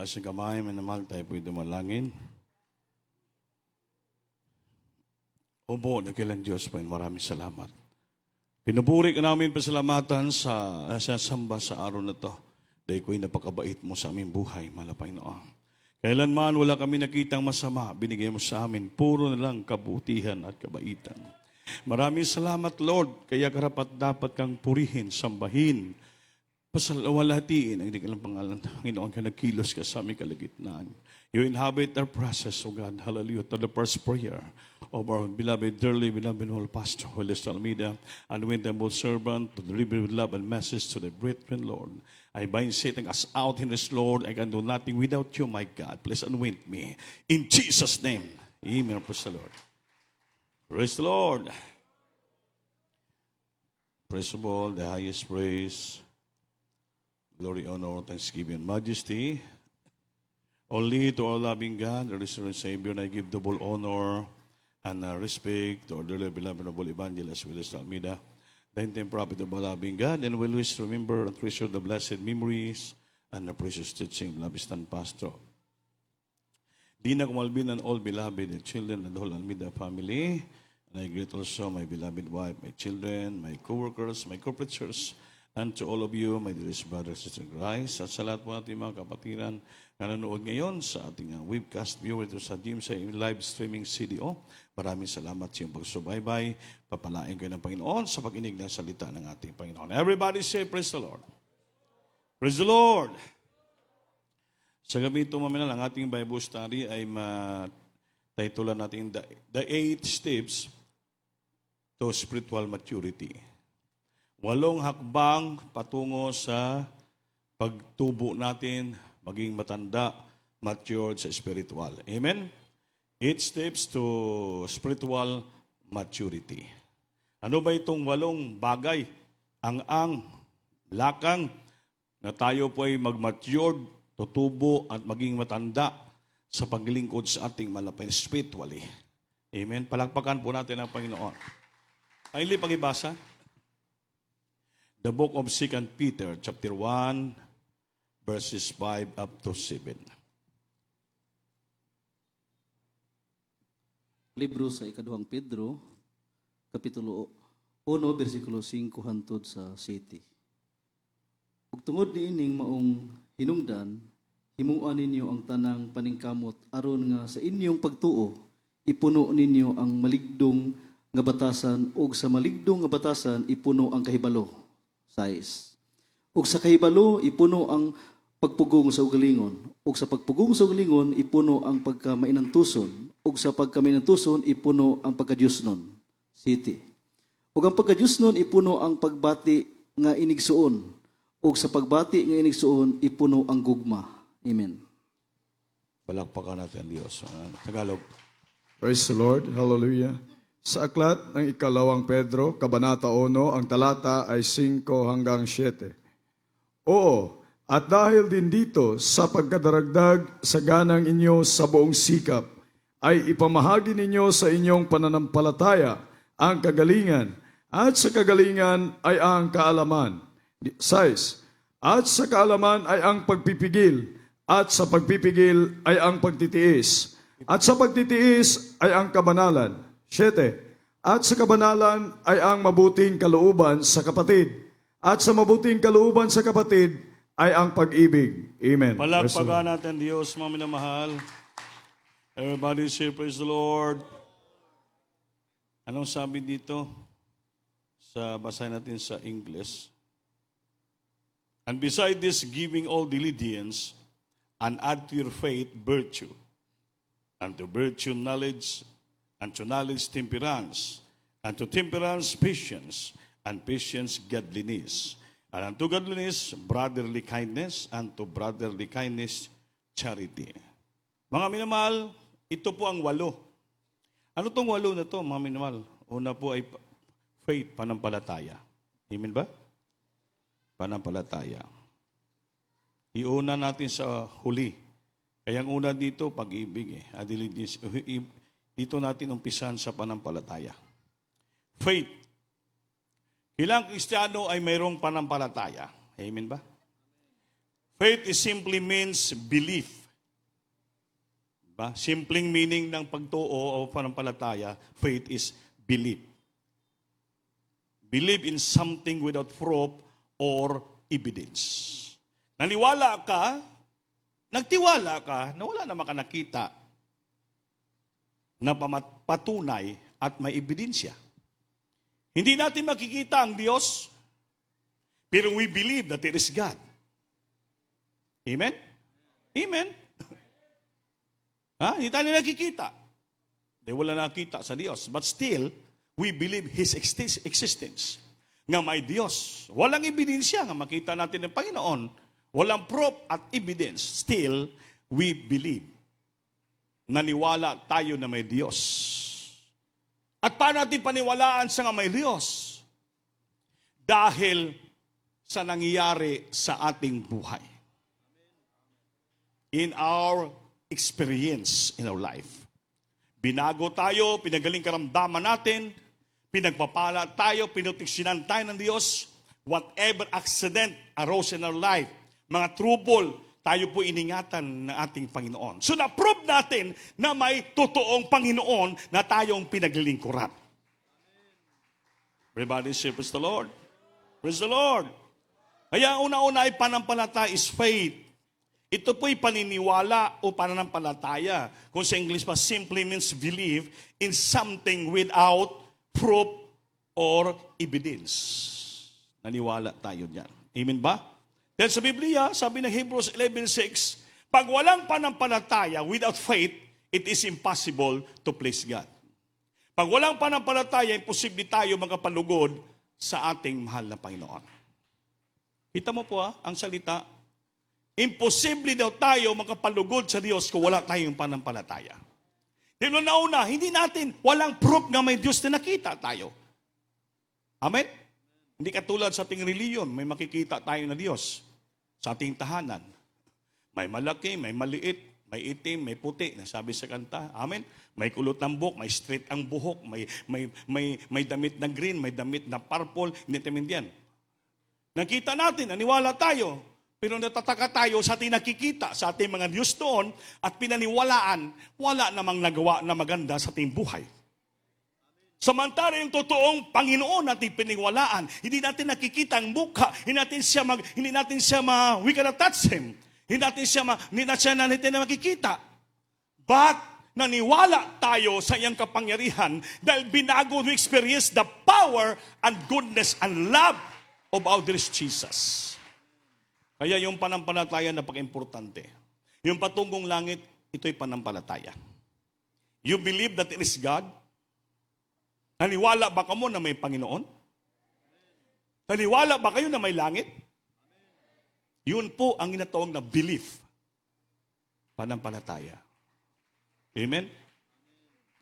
Taas ang kamay, manamahal tayo po'y dumalangin. Opo, nakilang Diyos po, maraming salamat. Pinupuri ka namin pasalamatan sa samba sa araw na to. Dahil ko'y napakabait mo sa aming buhay, malapay noon. Kailanman wala kami nakitang masama, binigay mo sa amin, puro na lang kabutihan at kabaitan. Maraming salamat, Lord, kaya karapat dapat kang purihin, sambahin, pasalawalhatiin ang ikalang pangalan. Panginoon, ka nagkilos ka sa aming kalagitnaan. You inhabit our process, O God. Hallelujah. To the first prayer of our beloved, dearly beloved whole pastor, Willis Almeida, and with the most servant, to deliver with love and message to the brethren, Lord. I bind Satan us out in this, Lord. I can do nothing without you, my God. Please anoint me. In Jesus' name. Amen. Praise the Lord. Praise the Lord. Praise the Lord, the highest praise. Glory, honor, thanksgiving, and majesty. Only to our loving God, our Lord and Savior, and I give double honor and respect to our dearly beloved noble evangelist, Willis Almeida, the intended prophet of our loving God, and will always remember and treasure the blessed memories and the precious teaching of Labistan Pastor. Dina Kumalbin and all beloved and children and the whole Almeida family, and I greet also my beloved wife, my children, my co-workers, my corporate church, and to all of you, my dearest brothers and sisters in Christ, at sa lahat po ating mga kapatiran na nanonood ngayon sa ating webcast viewer ito sa Jim sa live streaming CDO. Maraming salamat sa iyong pagsubaybay. Papalain kayo ng Panginoon sa pag-inig ng salita ng ating Panginoon. Everybody say, praise the Lord. Praise the Lord. Sa gabi ito, mamina, ang ating Bible study ay matitulan natin the 8 steps to spiritual maturity. 8 hakbang patungo sa pagtubo natin, maging matanda, matured sa spiritual. Amen? 8 steps to spiritual maturity. Ano ba itong 8 bagay, ang lakang na tayo po ay mag-matured, tutubo at maging matanda sa paglingkod sa ating malapay spiritually. Amen? Palakpakan po natin ang Panginoon. Kindly pag-ibasa. The book of 2 Peter, chapter 1, verses 5 up to 7. Libro sa ikaduhang Pedro, kapitulo 1, versikulo 5 hantod sa 7. Ug tungod niining maong hinungdan, himuan ninyo ang tanang paningkamot aron nga sa inyong pagtuo, ipuno ninyo ang maligdong nga batasan ug sa maligdong nga batasan ipuno ang kahibalo. 6. Ug sa kahibalo ipuno ang pagpugong sa ugalingon, ug sa pagpugong sa ugalingon ipuno ang pagkamainantuson, ug sa pagkamainantuson ipuno ang pagkadiyosnon. 7. Ug ang pagkadiyosnon ipuno ang pagbati nga inigsuon, ug sa pagbati nga inigsuon ipuno ang gugma. Amen. Palakpakan natin ang Diyos. Tagalog. Praise the Lord. Hallelujah. Sa aklat ng ikalawang Pedro, Kabanata 1, ang talata ay 5 hanggang 7. Oo, at dahil din dito sa pagkadaragdag sa ganang inyo sa buong sikap, ay ipamahagi ninyo sa inyong pananampalataya ang kagalingan, at sa kagalingan ay ang kaalaman. 6. At sa kaalaman ay ang pagpipigil, at sa pagpipigil ay ang pagtitiis, at sa pagtitiis ay ang kabanalan. 7. At sa kabanalan ay ang mabuting kalooban sa kapatid. At sa mabuting kalooban sa kapatid ay ang pag-ibig. Amen. Palakpakan natin Diyos, mga minamahal. Everybody say, praise the Lord. Anong sabi dito? Basahin natin sa English. And beside this, giving all diligence, and add to your faith virtue, and to virtue knowledge, and to knowledge temperance, and to temperance patience, and patience godliness, and unto godliness brotherly kindness, and to brotherly kindness charity. Mga minamahal, ito po ang 8. Ano tong 8 na to, mga minamahal? Una po ay faith, panampalataya. Amen ba? Panampalataya. Iuna natin sa huli. Kaya ang una dito, pag-ibig. Dito natin umpisan sa panampalataya. Faith. Ilang Kristiyano ay mayroong panampalataya. Amen ba? Faith is simply means belief. Diba? Simpleng meaning ng pagtuo o panampalataya, faith is belief. Believe in something without proof or evidence. Naniwala ka, nagtiwala ka na wala naman ka nakita na patunay at may ebidensya. Hindi natin makikita ang Diyos, pero we believe that there is God. Amen? Amen? Hindi tayo nakikita. Di wala nakita sa Diyos. But still, we believe His existence. Nga may Diyos. Walang ebidensya nga makita natin ng Panginoon. Walang proof at evidence. Still, we believe. Naniwala tayo na may Diyos. At paano natin paniwalaan sa nga may Diyos? Dahil sa nangyayari sa ating buhay. In our experience in our life. Binago tayo, pinagaling karamdaman natin, pinagpapala tayo, pinuteksyonan tayo ng Diyos. Whatever accident arose in our life, mga trouble, tayo po iningatan ng ating Panginoon. So na-prove natin na may totoong Panginoon na tayong pinaglilingkuran. Everybody say, praise the Lord. Praise the Lord. Kaya una-una ay panampalataya is faith. Ito po'y paniniwala o pananampalataya. Kung sa English pa, simply means believe in something without proof or evidence. Naniwala tayo dyan. Amen ba? Dahil sa Biblia, sabi ng Hebrews 11:6, pag walang panampalataya without faith, it is impossible to please God. Pag walang panampalataya, imposible tayo magkapalugod sa ating mahal na Panginoon. Kita mo po ang salita, imposible daw tayo makapalugod sa Diyos kung wala tayong panampalataya. Dahil nauna, hindi natin, walang proof na may Diyos na nakita tayo. Amen? Hindi katulad sa ating reliyon, may makikita tayo na Diyos sa ating tahanan. May malaki, may maliit, may itim, may puti, nasabi sa kanta. Amen? May kulot ng buhok, may straight ang buhok, may damit na green, may damit na purple, hindi natin yan. Nakita natin, naniwala tayo, pero natataka tayo sa ating nakikita, sa ating mga Diyos doon, at pinaniwalaan, wala namang nagawa na maganda sa ating buhay. Samantala yung totoong Panginoon natin pininiwalaan, hindi natin nakikita ang mukha, hindi natin siya we cannot touch Him. Hindi natin na makikita. But, naniwala tayo sa iyang kapangyarihan dahil binago we experience the power and goodness and love of our dear Jesus. Kaya yung panampalataya napaka-importante. Yung patungong langit, ito'y panampalataya. You believe that it is God? Naniwala ba kamo na may Panginoon? Naniwala ba kayo na may langit? Yun po ang inatawag na belief. Panampalataya. Amen?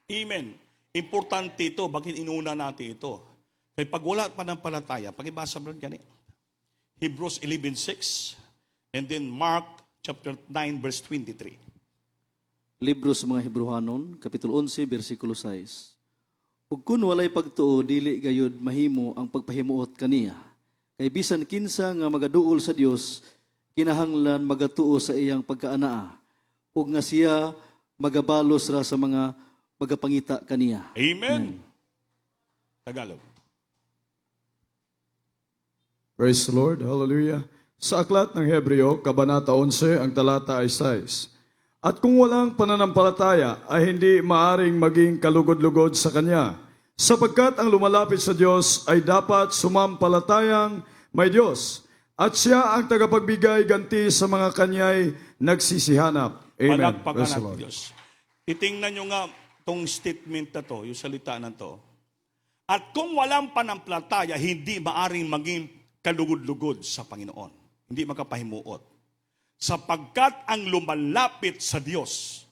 Amen. Importante ito. Bakit inuna natin ito? Kaya pag wala panampalataya, pakibasa mo rin Hebrews 11:6 and then Mark chapter 9 verse 23. Libro sa mga Hebrehanon, Kapitulo 11, versikulo 6. Ug kun walay pagtuo, dili gayud mahimo ang pagpahimuot kaniya. Kay bisan kinsa nga magaduol sa Dios, kinahanglan magatuo sa iyang pagkaanaa, ug nga siya magabalos ra sa mga magapangita kaniya. Amen. Tagalog. Praise the Lord. Hallelujah. Sa aklat ng Hebreo, Kabanata 11, ang talata ay 6. At kung walang pananampalataya, ay hindi maaring maging kalugod-lugod sa Kanya, sapagkat ang lumalapit sa Diyos ay dapat sumampalatayang may Diyos, at Siya ang tagapagbigay ganti sa mga Kanya'y nagsisihanap. Amen. Palakpakan Praise the natin Lord. Diyos. Titingnan nyo nga itong statement na to, yung salita na to. At kung walang panampalataya, hindi maaring maging kalugod-lugod sa Panginoon. Hindi makapahimuot. Sapagkat ang lumalapit sa Diyos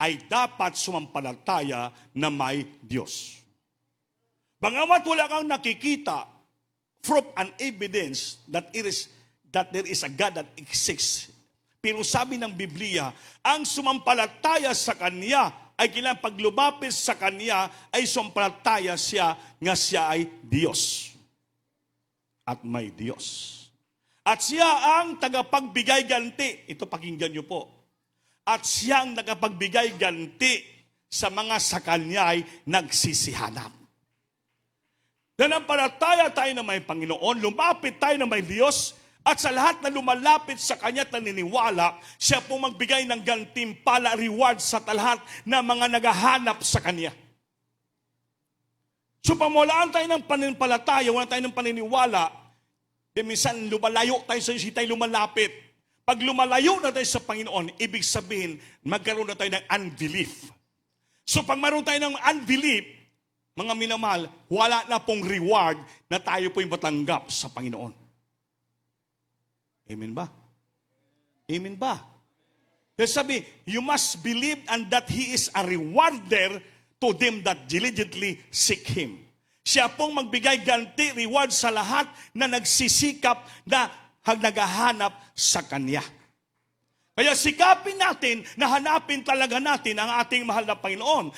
ay dapat sumampalataya na may Diyos. Bagamat wala kang nakikita, proof and evidence that there is a God that exists. Pero sabi ng Biblia, ang sumampalataya sa Kanya ay kailangan pag lumapit sa Kanya ay sumampalataya siya nga siya ay Diyos. At may Diyos. At siya ang tagapagbigay ganti. Ito pakinggan niyo po. At siya ang tagapagbigay ganti sa mga sa kanya'y nagsisihanap. Nanampalataya tayo na may Panginoon, lumapit tayo na may Diyos, at sa lahat na lumalapit sa Kanya at naniniwala, siya pong magbigay ng gantimpala, reward sa lahat na mga naghahanap sa Kanya. So pamalaan tayo ng pananampalataya, wala tayo ng paniniwala, minsan lumalayo tayo sa Diyos, tayo lumalapit. Pag lumalayo na tayo sa Panginoon, ibig sabihin, magkaroon na tayo ng unbelief. So pag mayroon tayo ng unbelief, mga minamahal, wala na pong reward na tayo po'y matanggap sa Panginoon. Amen ba? Amen ba? Kasi sabi, you must believe and that He is a rewarder to them that diligently seek Him. Siya pong magbigay ganti, reward sa lahat na nagsisikap na naghahanap sa Kanya. Kaya sikapin natin na hanapin talaga natin ang ating mahal na Panginoon.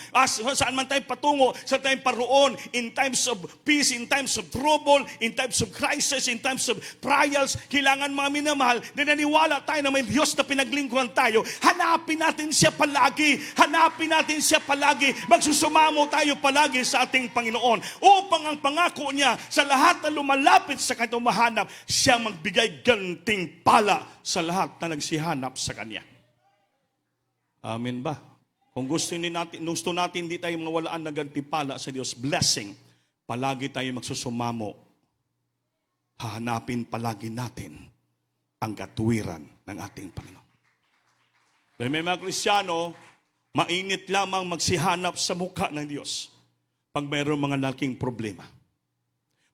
Saan man tayo patungo, sa tayong paroon, in times of peace, in times of trouble, in times of crisis, in times of trials, kailangan mga minamahal, na naniwala tayo na may Diyos na pinaglingkuhan tayo. Hanapin natin siya palagi. Hanapin natin siya palagi. Magsusumamo tayo palagi sa ating Panginoon. Upang ang pangako niya sa lahat na lumalapit sa kanyang mahanap, siya magbigay ganting pala sa lahat na nagsihanap sa Kanya. Amen ba? Kung gusto natin hindi tayo mawalaan ng gantipala sa Diyos, blessing, palagi tayo magsusumamo. Hahanapin palagi natin ang katuwiran ng ating Panginoon. Dahil may mga Kristiyano, mainit lamang magsihanap sa mukha ng Diyos pag mayroong mga laking problema.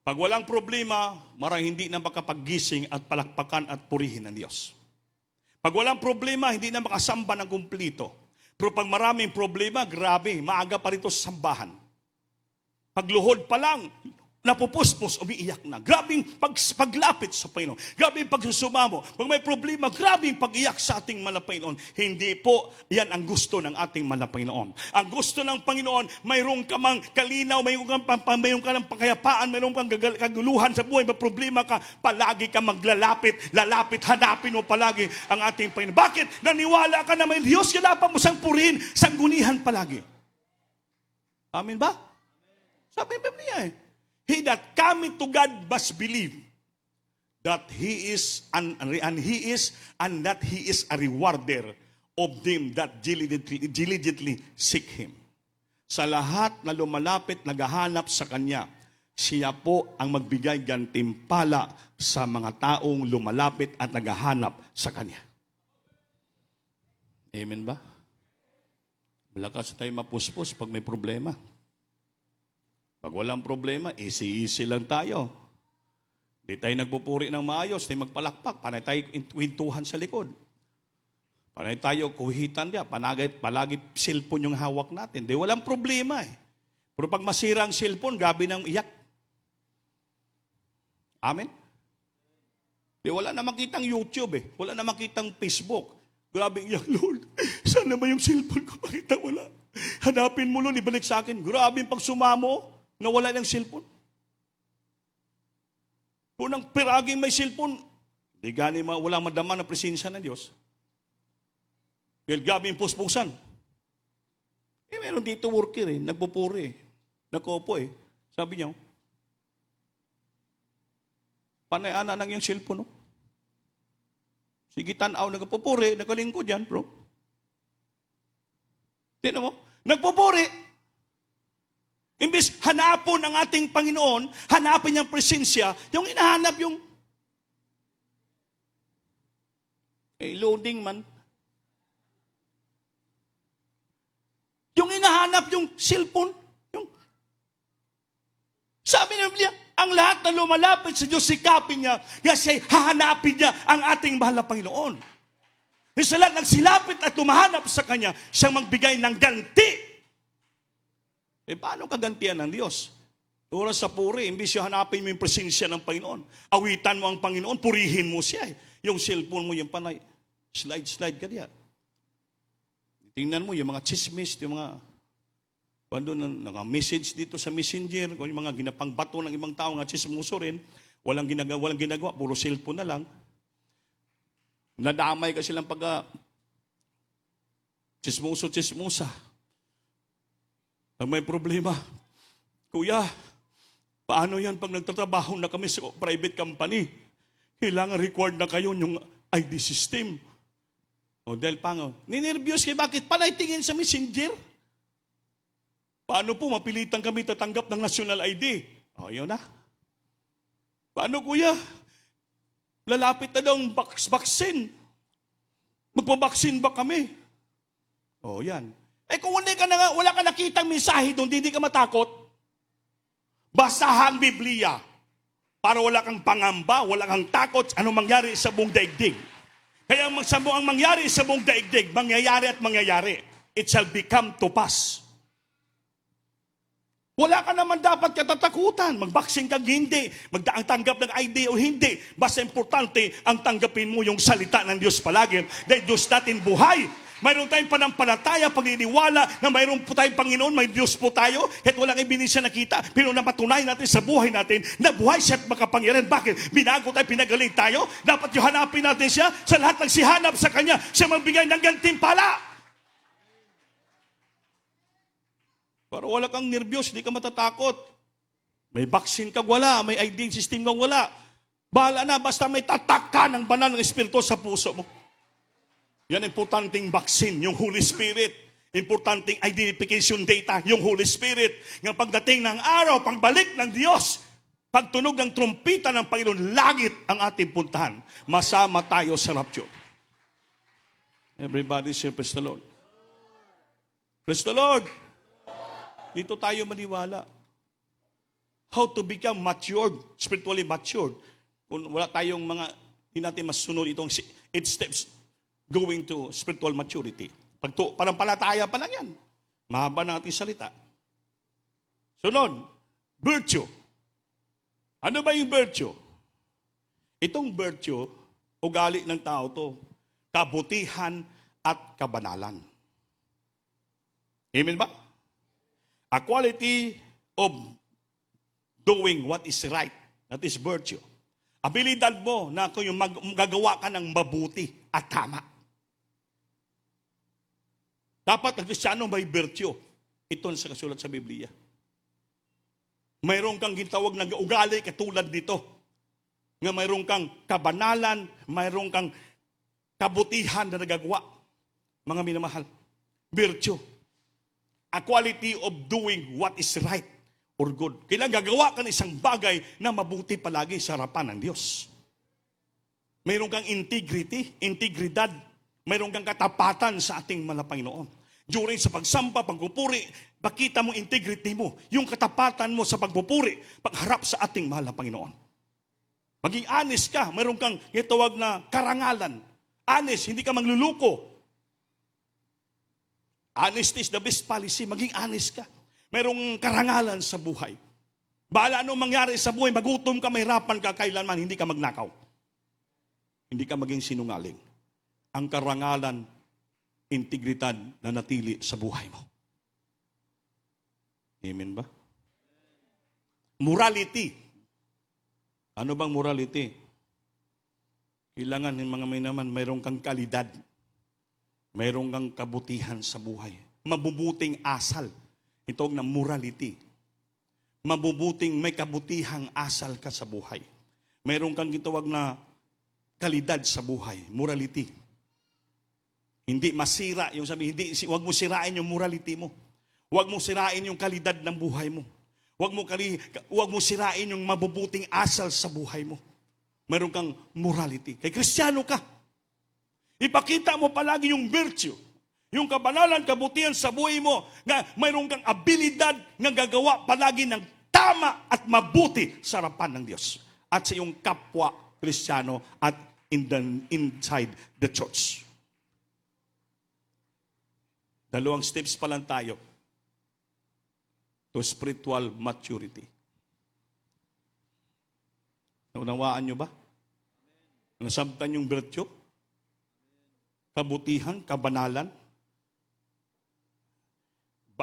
Pag walang problema, marang hindi na makapaggising at palakpakan at purihin ng Diyos. Pag walang problema, hindi na makasamba ng kumplito. Pero pag maraming problema, grabe, maaga pa rito sa sambahan. Pagluhod pa lang, napupuspos, umiiyak na. Grabing paglapit sa Panginoon. Grabing pagsusumamo. Pag may problema, grabing pag-iyak sa ating Panginoon. Hindi po yan ang gusto ng ating Panginoon. Ang gusto ng Panginoon, mayroong ka mang kalinaw, mayroong ka ng pakayapaan, mayroong kang kaguluhan sa buhay, may problema ka, palagi ka maglalapit, hanapin mo palagi ang ating Panginoon. Bakit? Naniwala ka na may Diyos, kailangan mo sang purihin, sanggunihan palagi. Amen ba? Sabi ng Biblia He that cometh to God must believe that He is and that He is a rewarder of them that diligently seek Him. Sa lahat na lumalapit, naghahanap sa Kanya, siya po ang magbigay gantimpala sa mga taong lumalapit at naghahanap sa Kanya. Amen ba? Malakas tayo mapuspos pag may problema. Pag walang problema, easy lang tayo. Di tayo nagpupuri ng maayos, tayo magpalakpak, panay tayo kwintuhan sa likod. Panay tayo kuhitan niya, palagi cellphone yung hawak natin. Di walang problema eh. Pero pag masira ang cellphone, gabi nang iyak. Amen? Di wala na makitang YouTube eh. Wala na makitang Facebook. Grabe iyak, Lord. Sana ba yung cellphone ko? Bakit wala? Hanapin mo, Lord, ibalik sa akin. Grabe yung pagsumamo. Nawala ng cellphone. Unang piraging may cellphone, di gani walang madama na presensya ng Diyos. Dahil gabi yung puspusan. Meron dito worker nagpupuri nagkopo Sabi niya, panay-ana nang yung cellphone, no? Sige, tanaw, nagpupuri, nakalingkod yan, bro. Tignan mo, nagpupuri. Imbis hanapon ang ating Panginoon, hanapin niyang presensya, yung hinahanap yung loading man. Yung hinahanap yung cellphone. Sabi ng Biblia, ang lahat na lumalapit sa Diyos, sikapin niya, kasi hahanapin niya ang ating mahal na Panginoon. Sa lahat nagsilapit at tumahanap sa Kanya, siyang magbigay ng ganti. Paano kagantihan ng Diyos? Oras sa puri, imbis yung hanapin mo yung presensya ng Panginoon. Awitan mo ang Panginoon, purihin mo siya. Yung cellphone mo, yung panay, slide ka diyan. Tingnan mo yung mga chismis, yung mga message dito sa messenger, yung mga ginapang bato ng ibang tao, nga chismoso rin, walang ginagawa, puro cellphone na lang. Nadamay ka silang chismoso-chismosa. Pag may problema, Kuya, paano yan pag nagtatrabaho na kami sa private company? Kailangan required na kayo yung ID system. O dahil ninervyos kayo, bakit? Panay tingin sa messenger. Paano po mapilitan kami tatanggap ng national ID? O, yun na. Paano, Kuya? Lalapit na daw ang vaccine. Magpabaksin ba kami? O, yan. Kung wala ka nakitang mensahe doon, hindi ka matakot. Basahan Biblia para wala kang pangamba, wala kang takot anong mangyari sa buong daigdig. Kaya ang mangyari sa buong daigdig, mangyayari at mangyayari. It shall become to pass. Wala ka naman dapat katatakutan. Mag-vaccine kang hindi. Tanggap ng ID o hindi. Basta importante ang tanggapin mo yung salita ng Diyos palagi. Dahil Diyos natin buhay. Mayroon tayong panampalataya, pagniniwala na mayroon po tayong Panginoon, may Diyos po tayo. Kahit walang ibig siya nakita, pero napatunayan natin sa buhay natin na buhay siya at makapangyarihan. Bakit? Binago tayo, pinagaling tayo. Dapat yung hanapin natin siya sa lahat ng sihanap sa Kanya. Siya magbigay ng gantimpala. Para wala kang nervyos, hindi ka matatakot. May vaccine kang wala, may ID system kang wala. Bahala na, basta may tatak ka ng banal ng Espiritu sa puso mo. Yan importanteng vaccine, yung Holy Spirit. Importanteng identification data, yung Holy Spirit. Ng pagdating ng araw, pagbalik ng Diyos, pagtunog ng trumpita ng Panginoon, langit ang ating puntahan. Masama tayo sa rapture. Everybody say, praise the Lord. Praise the Lord. Dito tayo maniwala. How to become matured, spiritually matured. Kung wala tayong hindi natin masunod itong 8 steps going to spiritual maturity. Panampalataya pa lang yan. Mahaba na ating salita. Sunod, virtue. Ano ba yung virtue? Itong virtue, ugali ng tao to, kabutihan at kabanalan. Amen ba? A quality of doing what is right. That is virtue. Abilidad mo na kung yung gagawa ka ng mabuti at tama. Dapat ang Kristiyano may virtue. Ito sa kasulat sa Biblia. Mayroon kang gitawag na ugali katulad nito. Nga mayroon kang kabanalan, mayroon kang kabutihan na nagagawa. Mga minamahal. Virtue. A quality of doing what is right or good. Kailangan gagawa ka ng isang bagay na mabuti palagi sa harapan ng Diyos. Mayroon kang integrity, integridad. Mayroon kang katapatan sa ating mga Panginoon. During sa pagsampa, pagpupuri, pakita mo integrity mo, yung katapatan mo sa pagpupuri, pagharap sa ating mahal na Panginoon. Maging honest ka, mayroon kang itawag na karangalan. Honest, hindi ka magluluko. Honesty is the best policy. Maging honest ka. Mayroong karangalan sa buhay. Bahala anong mangyari sa buhay, magutom ka, mahirapan ka, kailanman hindi ka magnakaw. Hindi ka maging sinungaling. Ang karangalan, integridad na natili sa buhay mo. Amen ba? Morality. Ano bang morality? Kailangan ng mga may naman, mayroong kang kalidad. Mayroong kang kabutihan sa buhay. Mabubuting asal. Ito na morality. Mabubuting may kabutihang asal ka sa buhay. Mayroong kang gitawag na kalidad sa buhay. Morality. Hindi masira, yung sabi, huwag mo sirain yung morality mo. Huwag mo sirain yung kalidad ng buhay mo. Huwag mo sirain yung mabubuting asal sa buhay mo. Meron kang morality. Kay Kristiyano ka. Ipakita mo palagi yung virtue, yung kabanalan, kabutihan sa buhay mo, na mayroon kang abilidad na gagawa palagi ng tama at mabuti sa harapan ng Diyos. At sa iyong kapwa Kristiyano at inside the church. Dalawang steps pa lang tayo to spiritual maturity. Naunawaan nyo ba? Nasabtan yung virtue, kabutihan, kabanalan,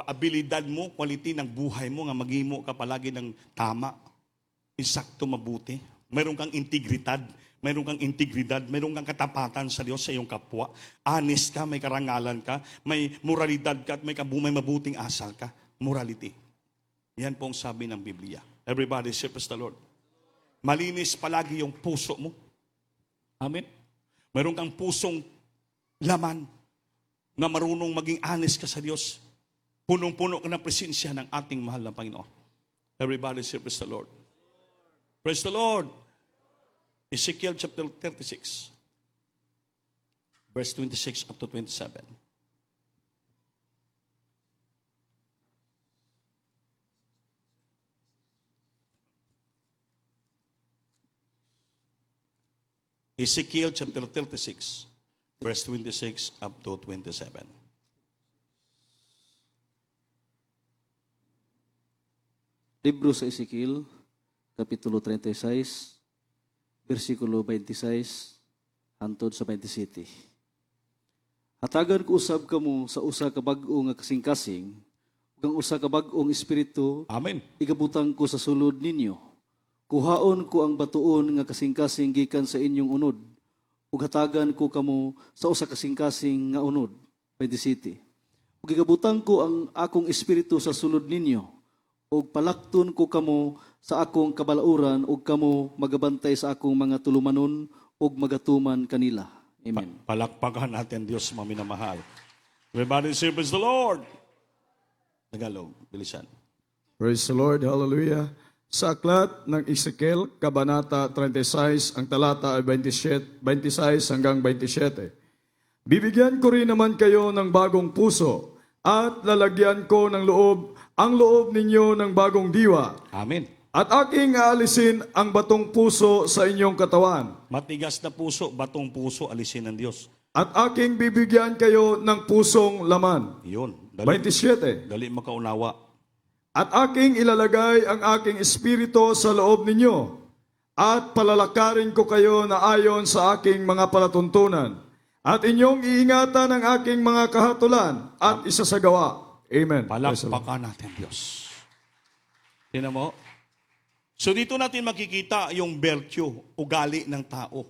abilidad mo, quality ng buhay mo, nga maghimo ka palagi ng tama, insakto, mabuti. Mayroon kang integridad, mayroon kang integridad, mayroon kang katapatan sa Diyos, sa iyong kapwa. Honest ka, may karangalan ka, may moralidad ka, at may mabuting asal ka. Morality. Yan po ang sabi ng Biblia. Everybody, praise the Lord. Malinis palagi yung puso mo. Amen. Mayroon kang pusong laman na marunong maging honest ka sa Diyos. Punong-puno ka ng presensya ng ating mahal na Panginoon. Everybody, praise the Lord. Praise the Lord. Ezekiel chapter 36, verse 26 up to 27. Ezekiel chapter 36, verse 26 up to 27. Libro sa Ezekiel, Kapitulo 36, versikulo 26, hantod sa 27. Hatagan ko usab kamo sa usa ka bag-o nga kasing-kasing, ug ang usa ka bag-ong espiritu, Amen. igabutang ko sa sulod ninyo. Kuhaon ko ang batuon nga kasing-kasing gikan sa inyong unod, ug hatagan ko kamo sa usa kasing-kasing nga unod. 27. Ug igabutang ko ang akong espiritu sa sulod ninyo, ug palakton ko kamo sa akong kabalauran, ug kamo magabantay sa akong mga tulumanon, ug magatuman kanila. Amen. Palakpakan natin Diyos, mga minamahal. Everybody say, praise the Lord. Tagalog, bilisan. Praise the Lord, hallelujah. Sa aklat ng Ezekiel, Kabanata 36, ang talata ay 26 hanggang 27. Bibigyan ko rin naman kayo ng bagong puso at lalagyan ko ng loob ang loob ninyo ng bagong diwa. Amen. At aking aalisin ang batong puso sa inyong katawan. Matigas na puso, batong puso, alisin ng Diyos. At aking bibigyan kayo ng pusong laman. Yun. 27. Dali makaunawa. At aking ilalagay ang aking espiritu sa loob ninyo. At palalakarin ko kayo na ayon sa aking mga palatuntunan. At inyong iingatan ang aking mga kahatulan at isasagawa. Amen. Palakpakan natin Diyos. Tingnan mo. So dito natin makikita yung virtue, ugali ng tao.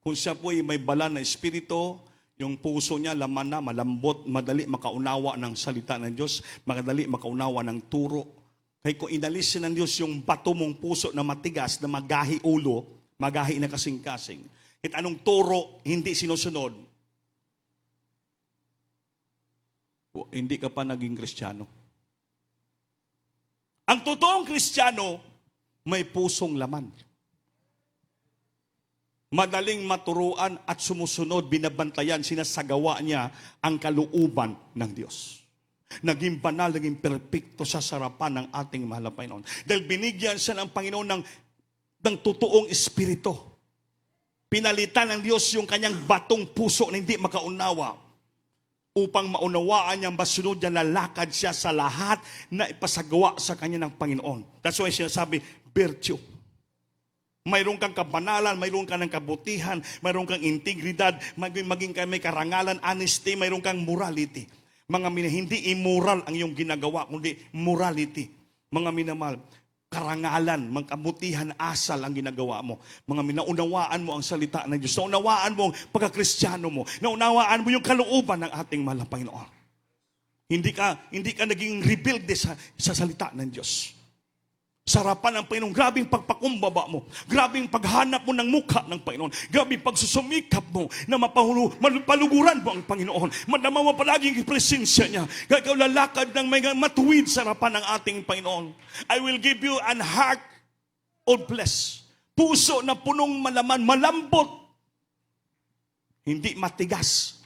Kung siya po ay may banal na espiritu, yung puso niya laman na, malambot, madali makaunawa ng salita ng Diyos, madali makaunawa ng turo. Kaya kung inalisin ng Diyos yung bato mong puso na matigas, na magahi ulo, magahi na kasing-kasing, at anong turo hindi sinusunod, hindi ka pa naging Kristiyano. Ang totoong Kristiyano, may pusong laman. Madaling maturuan at sumusunod, binabantayan, sinasagawa niya ang kalooban ng Diyos. Naging banal, naging perpekto sa sarapan ng ating mahal na Panginoon. Dahil binigyan siya ng Panginoon ng totoong espiritu. Pinalitan ng Diyos yung kanyang batong puso na hindi makaunawa, upang maunawaan niya, masunod niya, lalakad siya sa lahat na ipasagawa sa kanya ng Panginoon. That's why sinasabi, virtue. Mayroon kang kabanalan, mayroon kang kabutihan, mayroon kang integridad, maging may karangalan, honesty, mayroon kang morality. Mga hindi immoral ang iyong ginagawa, kundi morality. Mga minamahal, karangalan, magkabutihan, asal ang ginagawa mo. Mga naunawaan mo ang salita ng Diyos. Naunawaan mo ang pagkakristyano mo. Naunawaan mo yung kalooban ng ating mahal na Panginoon. Hindi ka naging rebelde sa salita ng Diyos. Sarapan ng Panginoon, grabing pagpakumbaba mo, grabing paghanap mo ng mukha ng Panginoon, grabing pagsusumikap mo na mapaluguran mo ang Panginoon, madama mo palaging presensya niya, kaya lalakad ng may matuwid sa harapan ng ating Panginoon. I will give you an heart of flesh, puso na punong malaman, malambot, hindi matigas.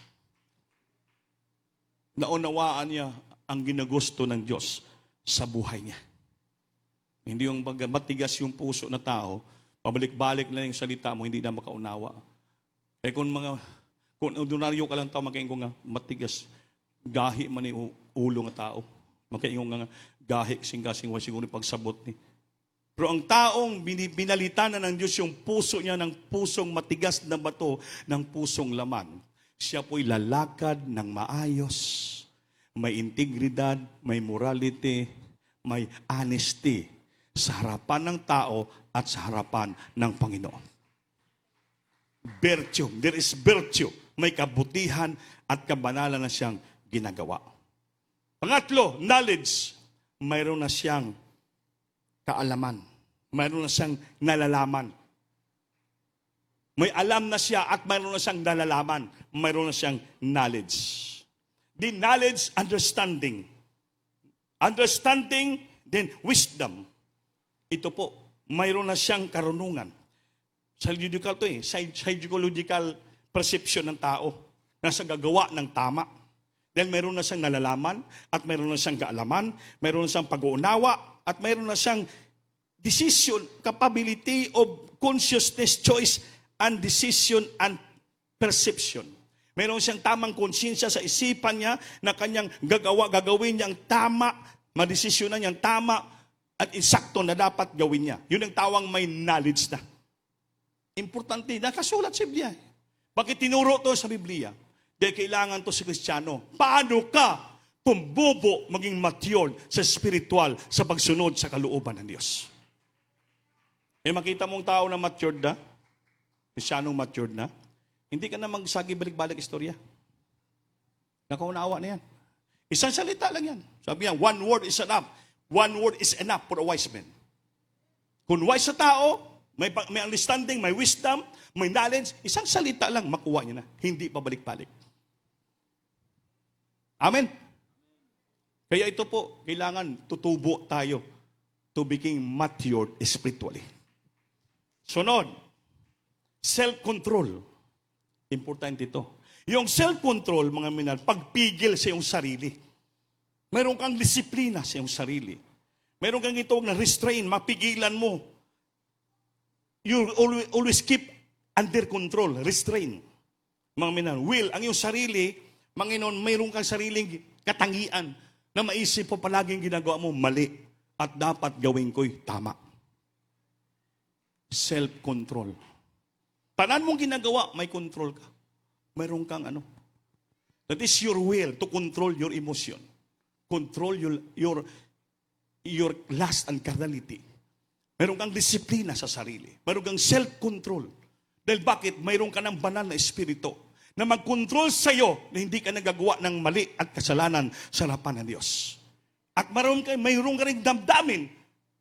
Naunawaan niya ang ginagusto ng Diyos sa buhay niya. Hindi yung matigas yung puso na tao, pabalik-balik na yung salita mo, hindi na makaunawa. Kung ordinaryo ka lang tao, makaingong nga matigas, gahi man yung ulo nga tao. Makaingong nga gahi, kasing-kasing, siguro pagsabot ni. Pero ang taong binalitan na ng Diyos yung puso niya ng pusong matigas na bato, ng pusong laman, siya po'y lalakad ng maayos, may integridad, may morality, may honesty, sa harapan ng tao at sa harapan ng Panginoon. virtue. There is virtue. May kabutihan at kabanalan na siyang ginagawa. Pangatlo, knowledge. Mayroon na siyang kaalaman. Mayroon na siyang nalalaman. May alam na siya at mayroon na siyang nalalaman. Mayroon na siyang knowledge. The knowledge, understanding. Understanding, then wisdom. Ito po, mayroon na siyang karunungan. Psychological to psychological perception ng tao na sa gagawa ng tama. Dahil mayroon na siyang nalalaman at mayroon na siyang kaalaman, mayroon na siyang pag-uunawa at mayroon na siyang decision, capability of consciousness, choice, and decision and perception. Mayroon siyang tamang konsensya sa isipan niya na kanyang gagawin niyang tama, madesisyonan niyang tama at insakto na dapat gawin niya. Yun ang tawang may knowledge na. Importante, nakasulat sa Biblia. Bakit tinuro to sa Biblia? Dahil kailangan to si Kristiyano. Paano ka tumbubo maging matured sa spiritual sa pagsunod sa kalooban ng Diyos? Makita mong tao na matured na, Kristyanong matured na, hindi ka na magsagi balik-balik istorya. Nakaunawa na yan. Isang salita lang yan. Sabi niya, one word is enough. One word is enough for a wise man. Kung wise sa tao, may understanding, may wisdom, may knowledge, isang salita lang makuha niya na. Hindi pa balik-balik. Amen? Kaya ito po, kailangan tutubo tayo to become matured spiritually. Sunod, self-control. Importante ito. Yung self-control, mga minal, pagpigil sa iyong sarili. Meron kang disiplina sa iyong sarili. Meron kang itong na restrain, mapigilan mo. You always keep under control, restrain. Mga minal, will, ang iyong sarili, Panginoon, mayroon kang sariling katangian na maisip mo palaging ginagawa mo mali at dapat gawin ko'y tama. Self-control. Tanan mong ginagawa, may control ka. Mayroon kang ano. That is your will to control your emotion. Control your lust and carnality. Mayroon kang disiplina sa sarili. Mayroon kang self-control. Dahil bakit? Mayroon ka ng banal na espiritu na mag-control sa iyo na hindi ka nagagawa ng mali at kasalanan sa harapan ng Diyos. At mayroon ka rin damdamin,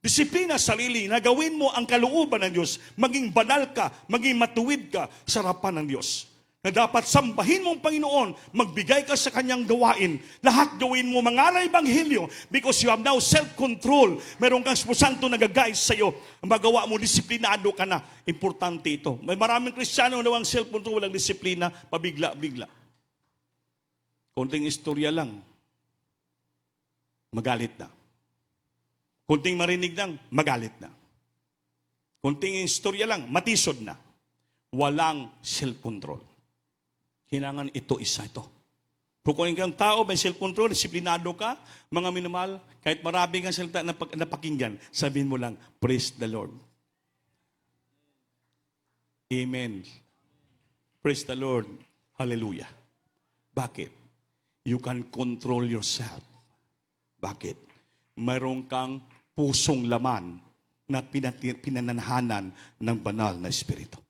disiplina sa sarili, na gawin mo ang kalooban ng Diyos, maging banal ka, maging matuwid ka sa harapan ng Diyos. Na dapat sambahin mong Panginoon, magbigay ka sa kanyang gawain, lahat gawin mo, mangaral Ebanghelyo, because you have now self-control. Meron kang Santo nag-guide sa iyo, magawa mo, disiplinado ka na. Importante ito. May maraming Kristiyano na ang self-control, walang disiplina, pabigla-bigla. Konting istorya lang, magalit na. Konting marinig lang, magalit na. Konting istorya lang, matisod na. Walang self-control. Kailangan ito, isa ito. Kung kang tao, may self-control, disiplinado ka, mga minamahal, kahit marami kang salita na napakinggan, sabihin mo lang, praise the Lord. Amen. Praise the Lord. Hallelujah. Bakit? You can control yourself. Bakit? Mayroon kang pusong laman na pinananahanan ng banal na espiritu.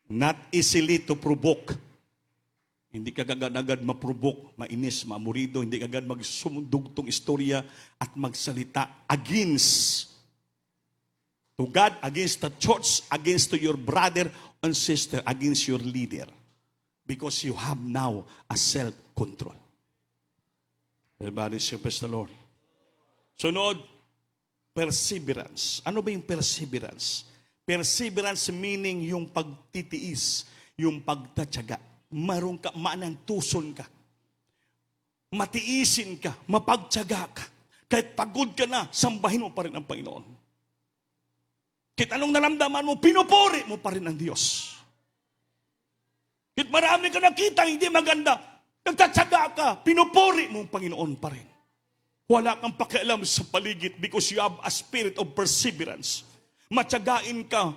Not easily to provoke. Hindi ka agad-agad ma-provoke, mainis, maamurido, hindi ka agad magsumundugtong istorya at magsalita against to God, against the church, against to your brother and sister, against your leader. Because you have now a self-control. Everybody say, praise the Lord. Sunod, perseverance. Ano ba yung perseverance? Perseverance meaning yung pagtitiis, yung pagtatyaga. Mayroon ka, manang tuson ka. Matiisin ka, mapagtyaga ka. Kahit pagod ka na, sambahin mo pa rin ang Panginoon. Kahit anong naramdaman mo, pinupuri mo pa rin ang Diyos. Kahit marami ka nakita, hindi maganda, nagtatyaga ka, pinupuri mo ang Panginoon pa rin. Wala kang pakialam sa paligid because you have a spirit of perseverance. Matyagain ka,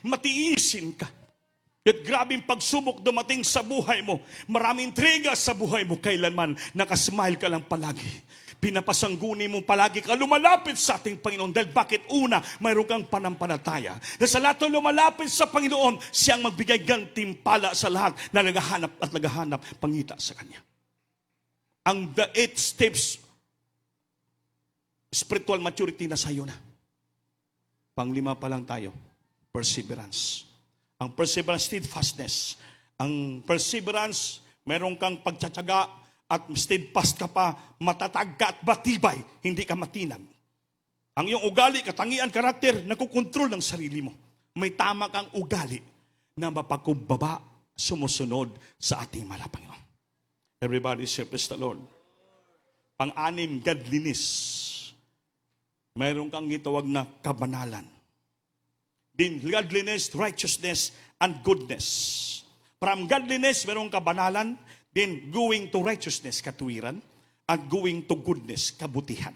matiisin ka. At grabing pagsubok dumating sa buhay mo. Maraming intriga sa buhay mo kailanman. Nakasmile ka lang palagi. Pinapasangguni mo palagi ka lumalapit sa ating Panginoon. Dahil bakit? Una, mayroon kang panampalataya. Dahil sa lahat ng lumalapit sa Panginoon, siyang magbigay gantimpala sa lahat na naghahanap pangita sa Kanya. Ang the 8 steps spiritual maturity na sa'yo na. Panglima pa lang tayo, perseverance. Ang perseverance, steadfastness. Ang perseverance, meron kang pagtsatsaga at steadfast ka pa, matatag ka at matibay, hindi ka matinag. Ang iyong ugali, katangian, karakter, nakukontrol ng sarili mo. May tama kang ugali na mapakumbaba, sumusunod sa ating mahal na Panginoon. Everybody say, praise the Lord. Pang-anim, godliness. Mayroon kang gitawag na kabanalan. Din godliness, righteousness, and goodness. From godliness, mayroong kabanalan. Then going to righteousness, katuwiran. And going to goodness, kabutihan.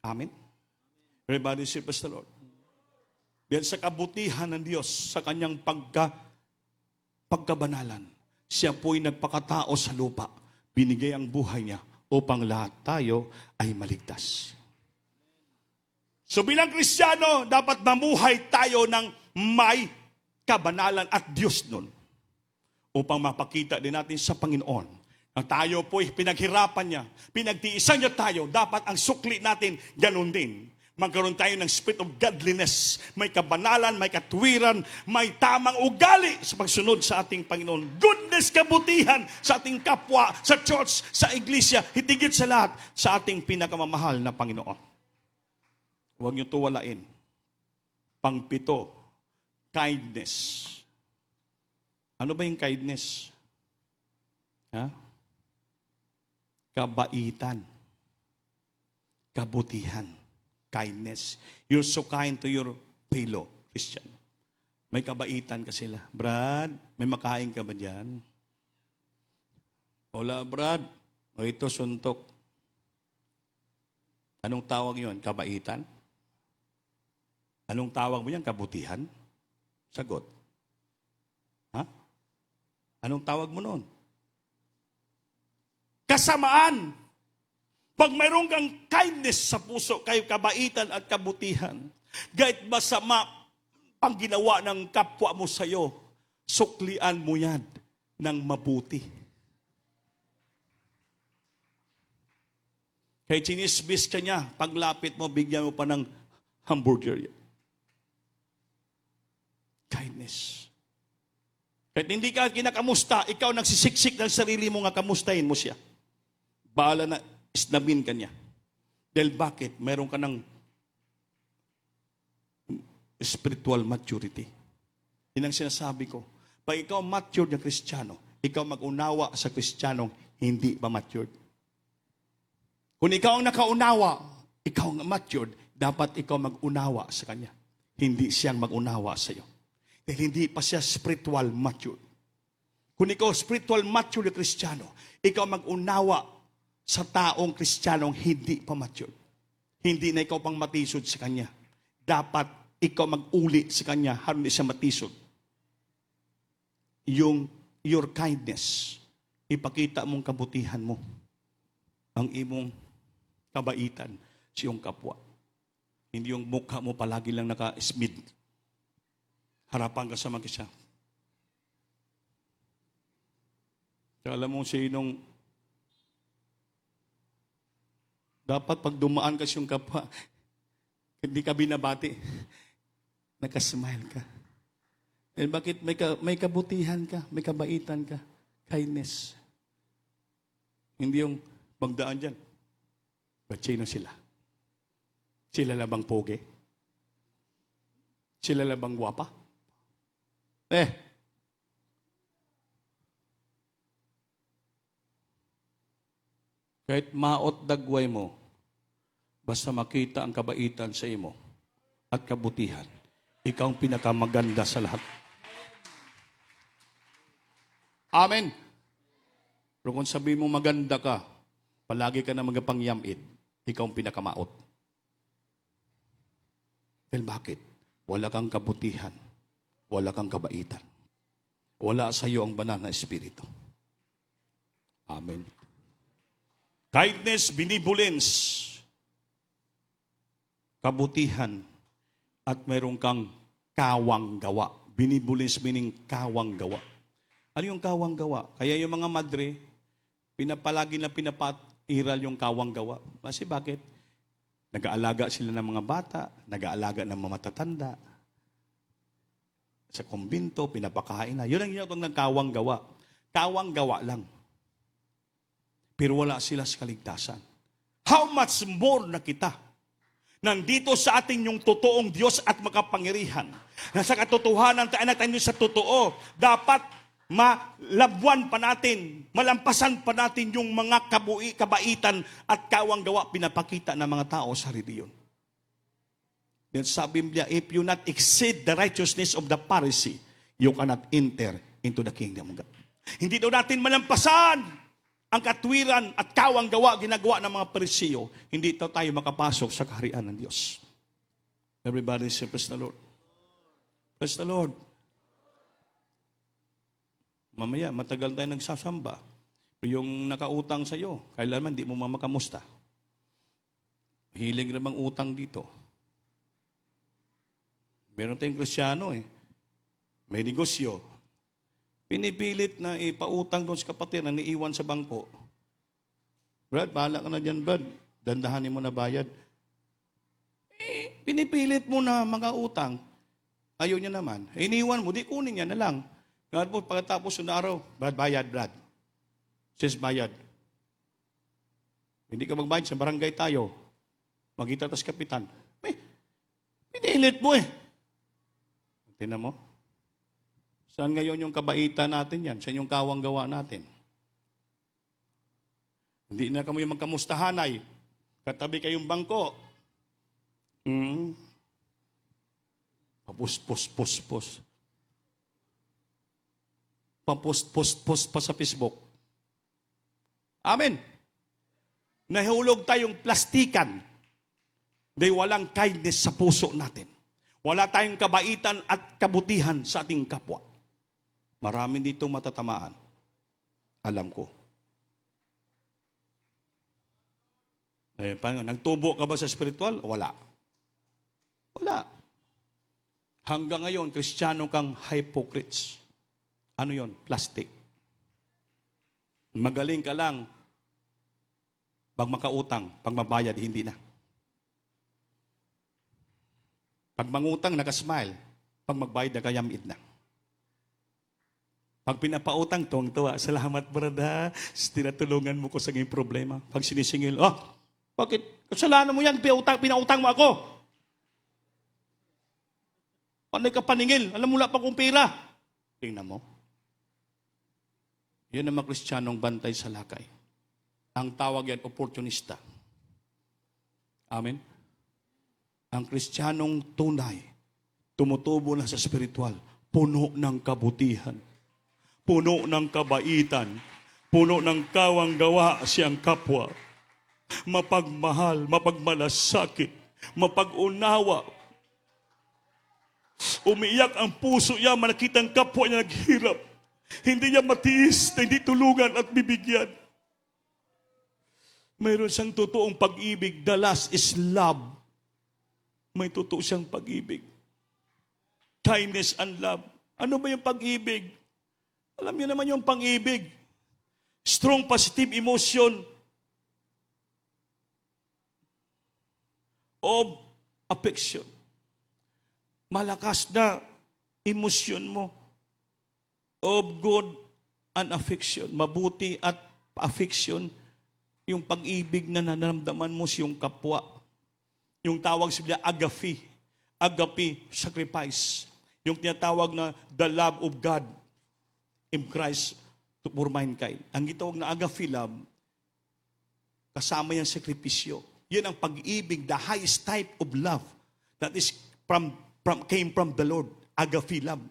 Amen? Everybody say, praise the Lord. Then sa kabutihan ng Diyos, sa kanyang pagkabanalan, siya po'y nagpakatao sa lupa. Binigay ang buhay niya upang lahat tayo ay maligtas. So bilang Kristiyano, dapat mamuhay tayo ng may kabanalan at Diyos nun. Upang mapakita din natin sa Panginoon na tayo po'y pinaghirapan niya, pinagtiisan niya tayo, dapat ang sukli natin ganun din. Magkaroon tayo ng spirit of godliness, may kabanalan, may katuwiran, may tamang ugali sa pagsunod sa ating Panginoon. Goodness, kabutihan sa ating kapwa, sa church, sa iglesia, hitigit sa lahat sa ating pinakamamahal na Panginoon. Huwag niyo tuwalain. Pangpito, kindness. Ano ba yung kindness? Ha? Kabaitan. Kabutihan. Kindness. You're so kind to your fellow Christian. May kabaitan ka sila. Brad, may makain ka ba dyan? Wala, Brad. O ito, suntok. Anong tawag yun? Kabaitan? Anong tawag mo yan? Kabutihan? Sagot. Ha? Anong tawag mo noon? Kasamaan. Pag mayroon kang kindness sa puso, kayo kabaitan at kabutihan, kahit masama pang ginawa ng kapwa mo sa'yo, suklian mo yan ng mabuti. Kahit sinisbis ka niya, paglapit mo, bigyan mo pa ng hamburger yan. Kindness. Kahit hindi ka kinakamusta, ikaw nagsisiksik ng sarili mo nga kamustahin mo siya. Bahala na, isnamin ka niya. Dahil bakit? Meron ka ng spiritual maturity. Yan ang sinasabi ko. Pag ikaw matured na Kristiyano, ikaw mag-unawa sa Kristiyanong hindi pa matured. Kung ikaw ang nakaunawa, ikaw ang matured, dapat ikaw mag-unawa sa Kanya. Hindi siyang mag-unawa sa iyo. Dahil hindi pa siya spiritual mature. Kung ikaw spiritual mature na Kristiyano, ikaw mag-unawa sa taong Kristiyanong hindi pa mature. Hindi na ikaw pang matisod sa Kanya. Dapat ikaw mag-uli sa Kanya haron siya matisod. Your kindness, ipakita mong kabutihan mo. Ang imong kabaitan sa iyong kapwa. Hindi yung mukha mo palagi lang naka-smid. Harapan ka sa mag-isa. Alam mo sinong dapat pag dumaan ka sa iyong kapwa, hindi ka binabati, nakasmile ka. And bakit may kabutihan ka, may kabaitan ka, kindness. Hindi yung magdaan dyan. Ba't sino sila? Sila labang pogi? Sila labang gwapa? Kahit maot dagway mo, basta makita ang kabaitan sa imo at kabutihan, ikaw ang pinakamaganda sa lahat. Amen. Pero kung sabihin mo maganda ka, palagi ka na magapangyamid, ikaw ang pinakamaot. Dahil bakit? Wala kang kabutihan. Wala kang kabaitan. Wala sa iyo ang banal na espiritu. Amen. Kindness, benevolence, kabutihan, at mayroon kang kawang gawa. Benevolence meaning kawang gawa. Ano yung kawang gawa? Kaya yung mga madre, pinapalagi na pinapairal yung kawang gawa. Kasi bakit? Nag-aalaga sila ng mga bata, nag-aalaga ng mga matatanda. Sa kumbinto, pinapakain na. Yun ang ginagawa ng kawang gawa. Kawang gawa lang. Pero wala sila sa kaligtasan. How much more na kita? Nandito sa atin yung totoong Diyos at makapangyarihan. Na sa katotohanan, tayo sa totoo, dapat malabwan pa natin, malampasan pa natin yung mga kabaitan at kawang gawa pinapakita ng mga tao sa reliyon. Then sa Biblia, if you not exceed the righteousness of the Pharisee, you cannot enter into the kingdom of God. Hindi daw natin malampasan ang katwiran at kawang gawa ginagawa ng mga Pariseo. Hindi daw tayo makapasok sa kaharian ng Diyos. Everybody say, praise the Lord. Praise the Lord. Mamaya, matagal tayo nagsasamba. Yung nakautang sa'yo, kailanman di mo mamakamusta. Hiling namang utang dito. Meron tayong Kristyano may negosyo. Pinipilit na ipautang doon sa kapatid na niiwan sa bangko. Brad, bahala ka na dyan, Brad. Dandahanin mo na bayad. Pinipilit mo na mga-utang. Ayaw niya naman. Iniwan mo, di kunin niya na lang. Ngayon po, pagkatapos ng araw, Brad, bayad, Brad. Says bayad. Hindi ka magbayad, sa barangay tayo. Magkita tas kapitan. Pinilit mo Tingnan mo. Saan ngayon yung kabaitan natin yan? Saan yung kawang gawa natin? Hindi na kami magkamustahanay. Katabi kayong bangko. Papus-pus-pus-pus. Papus-pus-pus pa sa Facebook. Amen. Nahulog tayong plastikan. Dahil walang kindness sa puso natin. Wala tayong kabaitan at kabutihan sa ating kapwa. Marami dito matatamaan. Alam ko. Nagtubo ka ba sa spiritual? Wala. Wala. Hanggang ngayon, Kristiyano kang hypocrites. Ano yon? Plastic. Magaling ka lang pag makautang, pag mabayad, hindi na. Pag mangutang, nakasmile. Pag magbayad, nakayamid na. Pag pinapautang, tuwang-tuwa, salamat brada, tinatulungan mo ko sa ngayong problema. Pag sinisingil, bakit? Kasalanan mo yan, pinautang mo ako. Panay ka paningil, alam mo wala pa kong pera. Tingnan mo. Yan ang mga Kristiyanong bantay sa lakay. Ang tawag yan, opportunista. Amen? Ang Kristiyanong tunay, tumutubo na sa spiritual, puno ng kabutihan, puno ng kabaitan, puno ng kawang gawa siyang kapwa, mapagmahal, mapagmalasakit, mapag-unawa. Umiiyak ang puso niya, manakita ang kapwa niya naghirap. Hindi niya matiis, hindi tulungan at bibigyan. Mayroon siyang totoong pag-ibig. The last is love. May totoo siyang pag-ibig. Kindness and love. Ano ba yung pag-ibig? Alam niyo naman yung pag-ibig. Strong positive emotion of affection. Malakas na emosyon mo of good and affection. Mabuti at affection. Yung pag-ibig na nanaramdaman mo sa iyong kapwa. Yung tawag sa Biblia, agape. Agape, sacrifice. Yung tinatawag na the love of God in Christ for mankind. Ang gitawag na agape love, kasama yung sakripisyo. Yan ang pag-ibig, the highest type of love that is came from the Lord. Agape love.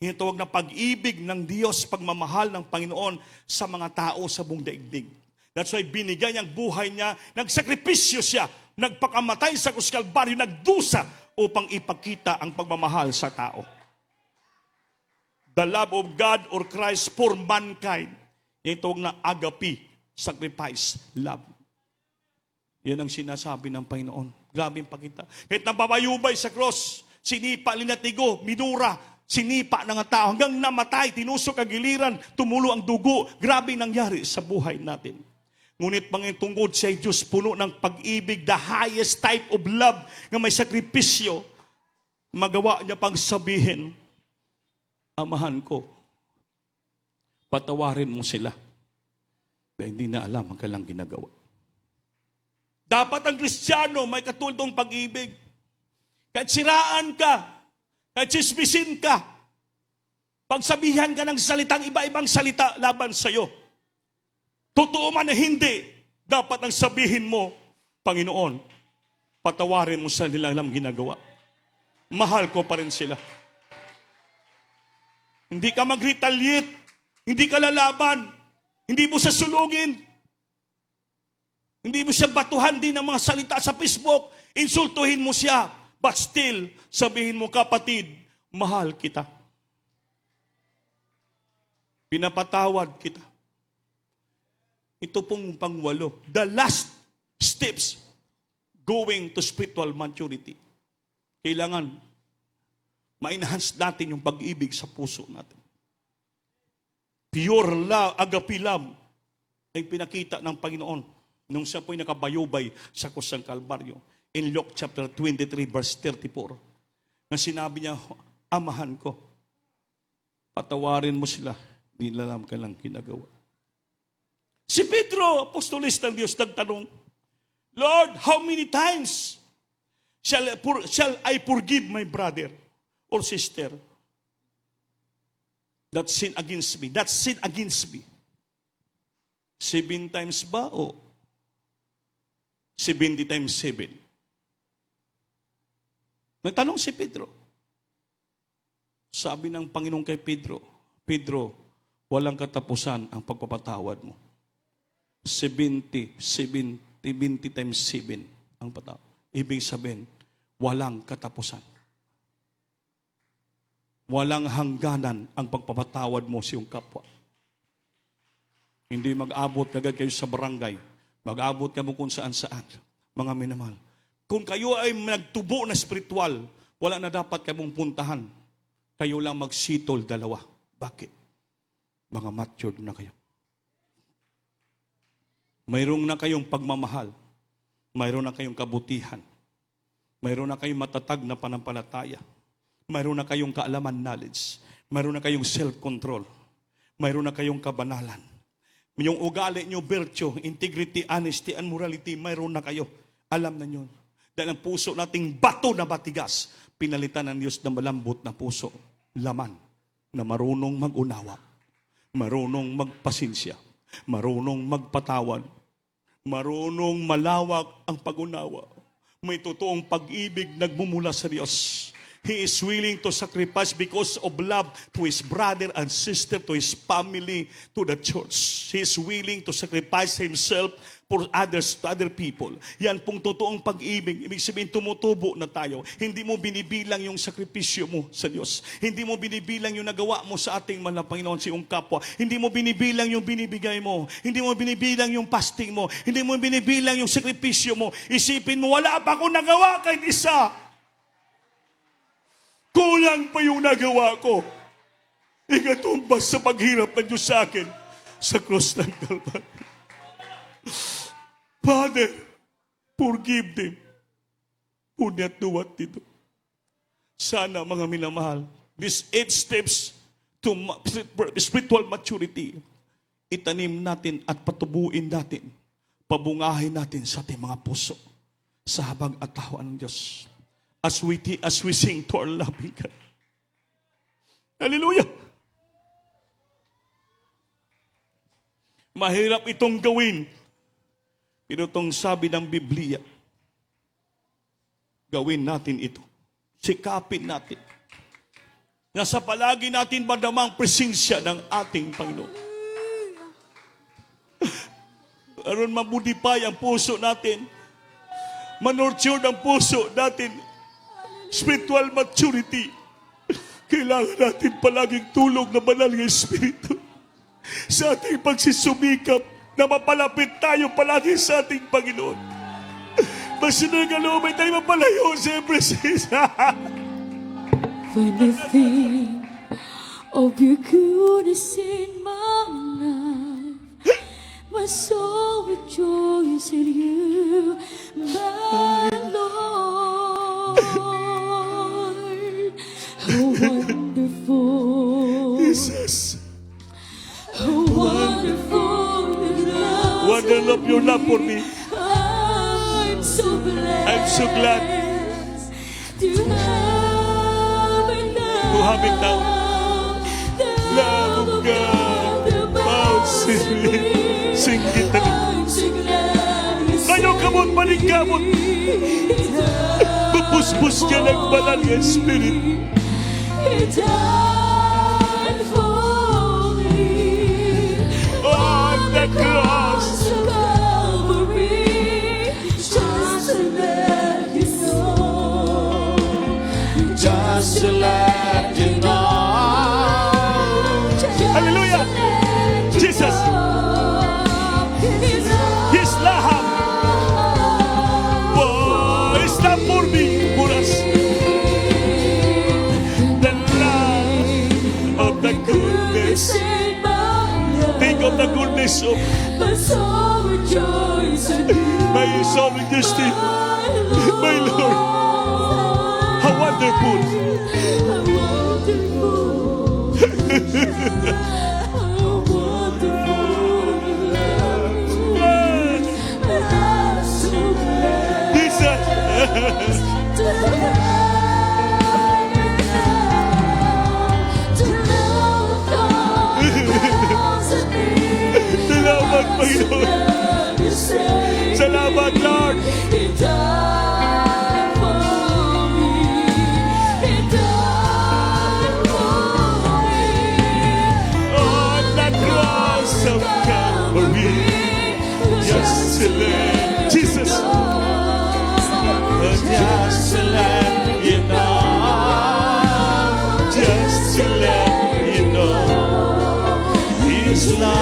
Yung tawag na pag-ibig ng Diyos, pagmamahal ng Panginoon sa mga tao sa buong daigdig. That's why binigay niyang buhay niya, nagsakripisyo siya, nagpakamatay sa krus Kalbaryo, nagdusa upang ipakita ang pagmamahal sa tao. The love of God or Christ for mankind. Yung tawag na agape. sacrifice, love. Yan ang sinasabi ng Panginoon. Grabe ang pakita. Kahit nababayubay sa cross, sinipa, linatigo, minura, sinipa ng tao hanggang namatay, tinusok ang giliran, tumulo ang dugo. Grabe nangyari sa buhay natin. Ngunit Panginoon, tungkol siya ay Diyos puno ng pag-ibig, the highest type of love na may sakripisyo, magawa niya pang sabihin, amahan ko, patawarin mo sila. Dahil hindi na alam ang kailang ginagawa. Dapat ang Kristiyano may katulong pag-ibig. Kahit siraan ka, kahit sismisin ka, pagsabihan ka ng salitang iba-ibang salita laban sa'yo, totoo man na hindi, dapat ang sabihin mo, Panginoon, patawarin mo sa nilang ginagawa. Mahal ko pa rin sila. Hindi ka mag-retaliate, hindi ka lalaban, hindi mo sasulugin, hindi mo siya batuhan din ng mga salita sa Facebook, insultuhin mo siya, but still, sabihin mo, kapatid, mahal kita. Pinapatawad kita. Ito pong pangwalo. The last steps going to spiritual maturity. Kailangan ma-enhance natin yung pag-ibig sa puso natin. Pure love, agape love, ay pinakita ng Panginoon nung siya po'y nakabayubay sa krus ng Kalbaryo. In Luke chapter 23 verse 34, na sinabi niya, amahan ko, patawarin mo sila, di alam ka lang ginagawa. Si Pedro, apostolis ng Diyos, nagtanong, Lord, how many times shall I forgive my brother or sister that sin against me? That sin against me. 7 times ba o 70 times 7? Nagtanong si Pedro. Sabi ng Panginoon kay Pedro, Pedro, walang katapusan ang pagpapatawad mo. 70 times 7 ang patawad. Ibig sabihin, walang katapusan. Walang hangganan ang pagpapatawad mo sa iyong kapwa. Hindi mag-abot kagad kayo sa barangay. Mag-abot kayo kung saan-saan. Mga minamahal. Kung kayo ay nagtubo na spiritual, wala na dapat kayong puntahan. Kayo lang magsitol dalawa. Bakit? Mga matured na kayo. Mayroon na kayong pagmamahal. Mayroon na kayong kabutihan. Mayroon na kayong matatag na panampalataya. Mayroon na kayong kaalaman, knowledge. Mayroon na kayong self-control. Mayroon na kayong kabanalan. Yung ugali nyo, virtue, integrity, honesty, and morality, mayroon na kayo. Alam na nyo. Dahil ang puso nating bato na batigas, pinalitan ng Diyos ng malambot na puso. Laman na marunong mag-unawa. Marunong magpasinsya. Marunong magpatawad. Marunong malawak ang pag-unawa. May totoong pag-ibig nagmumula sa Diyos. He is willing to sacrifice because of love to his brother and sister, to his family, to the church. He is willing to sacrifice himself for others, to other people. Yan pong totoong pag-ibig. Ibig sabihin, tumutubo na tayo. Hindi mo binibilang yung sakripisyo mo sa Diyos. Hindi mo binibilang yung nagawa mo sa ating mahal na Panginoon, sa iyong kapwa. Hindi mo binibilang yung binibigay mo. Hindi mo binibilang yung fasting mo. Hindi mo binibilang yung sakripisyo mo. Isipin mo, wala pa akong nagawa kahit isa. Kulang pa yung nagawa ko. Ikatumbas sa paghirap ng Diyos sa akin sa cross ng Kalbaryo. Father, forgive them for not do what they do. Sana mga minamahal, these 8 steps to spiritual maturity, itanim natin at patubuin natin, pabungahin natin sa ating mga puso sa habag at tahuan ng Diyos. As we sing to our loving God. Hallelujah! Mahirap itong gawin. Pero itong sabi ng Biblia, gawin natin ito. Sikapin natin. Nasa palagi natin madamang presensya ng ating Panginoon. Aron mabudipay ang puso natin. Manurture ang puso natin. Spiritual maturity. Kailangan natin palaging tulog na banal ng Espiritu sa ating pagsisumikap na mapalapit tayo palagi sa ating Panginoon. Masunod ka loob ay tayo mapalayo sa presensya. When I think of your goodness in my life, my soul rejoices in you, my Lord. How wonderful, Jesus, how wonderful is love. wonder of your love for me. I'm so blessed. I'm so glad to have it now. to have it now. The Love of God, the bounds in me. Sing it na. I'm so glad you Kayo kamot, maningkamot. Bupus-pus ka ng banal ng Spirit. died for me. On the cross, of Calvary, just to let you know. just to let you know. Hallelujah! Jesus, His laham. Oh, His love for me, for us. The love of the goodness. Think of the goodness of My soul rejoices in you, my soul majesty, my Lord. How wonderful. how wonderful, how wonderful love. I'm so glad Jesus. to have it now, to love God of me. Salamat, Panginoon. Love you say, Salamat, Lord. He died for me. He died for me. On the cross of Calvary, just to let Jesus, just to let you know, just to let you know, His love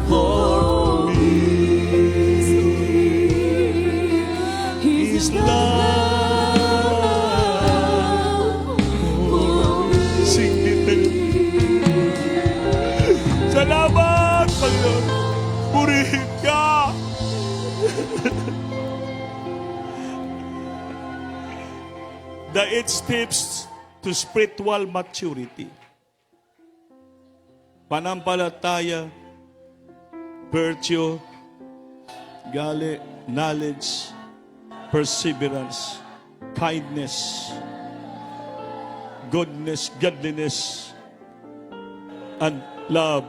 for me, His love. Sing it. Salamat, Panginoon. Purihin ka. The 8 steps to spiritual maturity. Panampalataya, virtue, gali, knowledge, perseverance, kindness, goodness, godliness, and love.